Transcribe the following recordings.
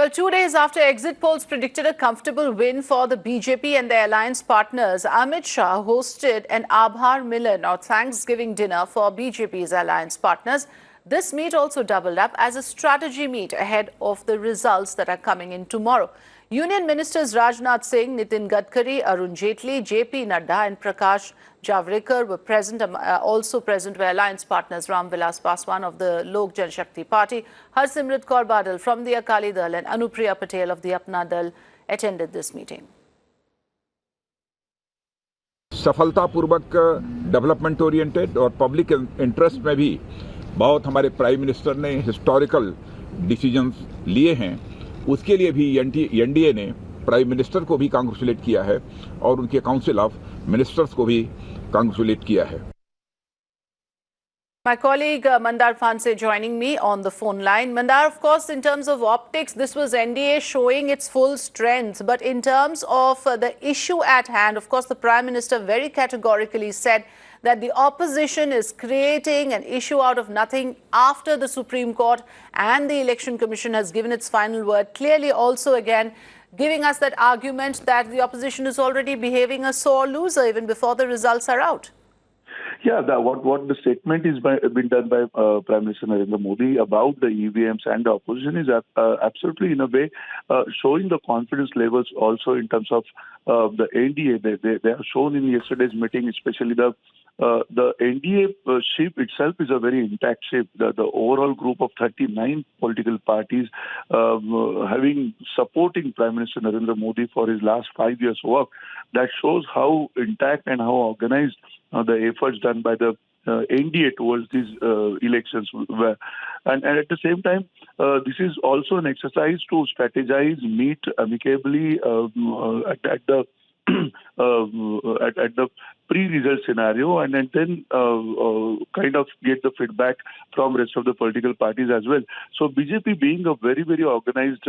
Well, 2 days after exit polls predicted a comfortable win for the BJP and their alliance partners, Amit Shah hosted an Abhar Milan or Thanksgiving dinner for BJP's alliance partners. This meet also doubled up as a strategy meet ahead of the results that are coming in tomorrow. Union Ministers Rajnath Singh, Nitin Gadkari, Arun Jaitley, JP Nadda and Prakash Javadekar were present. Also present were alliance partners Ram Vilas Paswan of the Lok Janshakti Party, Harsimrat Kaur Badal from the Akali Dal and Anupriya Patel of the Apna Dal attended this meeting. सफलतापूर्वक development oriented और public interest में भी बहुत हमारे prime minister ने historical decisions लिए हैं। उसके लिए भी एनडीए ने प्राइम मिनिस्टर को भी कांग्रेचुलेट किया है और उनके काउंसिल ऑफ मिनिस्टर्स को भी कांग्रेचुलेट किया है। My colleague Mandar Phanse joining me on the phone line. Mandar, of course, in terms of optics, this was NDA showing its full strength. But in terms of the issue at hand, of course, the Prime Minister very categorically said that the opposition is creating an issue out of nothing after the Supreme Court and the Election Commission has given its final word. Clearly also again giving us that argument that the opposition is already behaving a sore loser even before the results are out. Yeah, what the statement is been done by Prime Minister Narendra Modi about the EVMs and the opposition is absolutely in a way showing the confidence levels also in terms of the NDA. They are shown in yesterday's meeting, especially the NDA ship itself is a very intact ship. The overall group of 39 political parties supporting Prime Minister Narendra Modi for his last 5 years' work, that shows how intact and how organized the efforts done by the NDA towards these elections were. And at the same time, this is also an exercise to strategize, meet amicably at the at the pre-result scenario, and then kind of get the feedback from rest of the political parties as well. So BJP being a very, very organized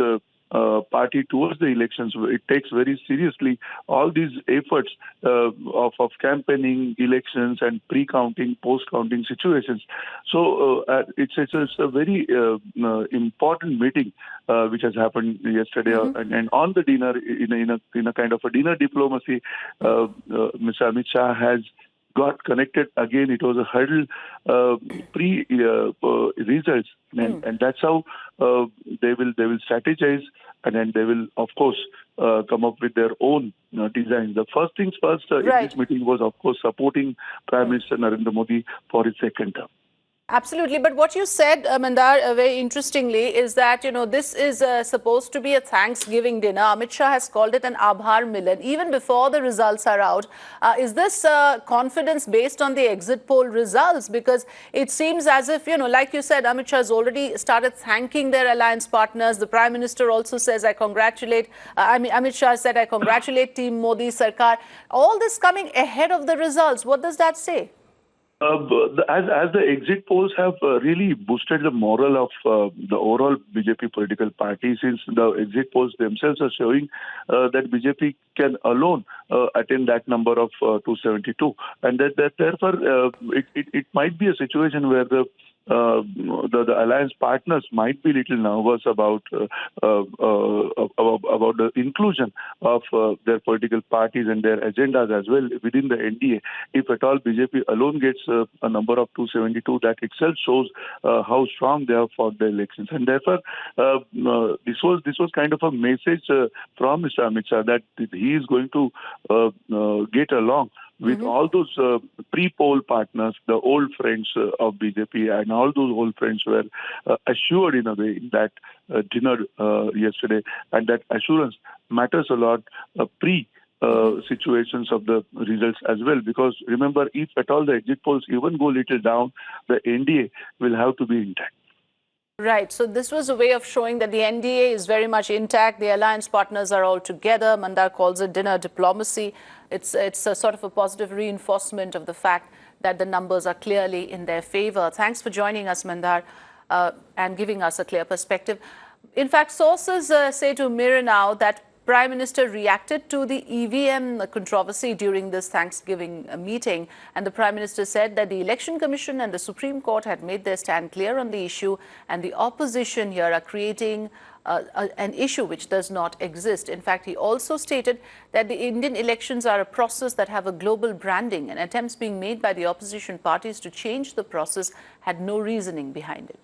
party towards the elections, it takes very seriously all these efforts of campaigning, elections and pre-counting, post-counting situations. So it's a very important meeting which has happened yesterday, and on the dinner in a kind of a dinner diplomacy, Mr. Amit Shah has got connected again. It was a hurdle pre-results, and that's how they will strategize, and then they will, of course, come up with their own design. The first things first in this meeting was, of course, supporting Prime Minister Narendra Modi for his second term. Absolutely. But what you said, Mandar, very interestingly, is that, this is supposed to be a Thanksgiving dinner. Amit Shah has called it an Abhar Milan, even before the results are out. Is this confidence based on the exit poll results? Because it seems as if, like you said, Amit Shah has already started thanking their alliance partners. The Prime Minister also says, Amit Shah said, I congratulate Team Modi Sarkar. All this coming ahead of the results. What does that say? As the exit polls have really boosted the morale of the overall BJP political party, since the exit polls themselves are showing that BJP can alone attain that number of 272, and that therefore it might be a situation where the alliance partners might be a little nervous about the inclusion of their political parties and their agendas as well within the NDA. If at all BJP alone gets a number of 272, that itself shows how strong they have fought the elections. And therefore, this was kind of a message from Mr. Amit Shah that he is going to get along with all those pre-poll partners, the old friends of BJP, and all those old friends were assured in a way in that dinner yesterday, and that assurance matters a lot situations of the results as well, because remember, if at all the exit polls even go little down, the NDA will have to be intact. Right. So this was a way of showing that the NDA is very much intact. The alliance partners are all together. Mandar calls it dinner diplomacy. It's a sort of a positive reinforcement of the fact that the numbers are clearly in their favor. Thanks for joining us, Mandar, and giving us a clear perspective. In fact, sources say to Mirror now that Prime Minister reacted to the EVM controversy during this Thanksgiving meeting, and the Prime Minister said that the Election Commission and the Supreme Court had made their stand clear on the issue, and the opposition here are creating an issue which does not exist. In fact, he also stated that the Indian elections are a process that have a global branding, and attempts being made by the opposition parties to change the process had no reasoning behind it.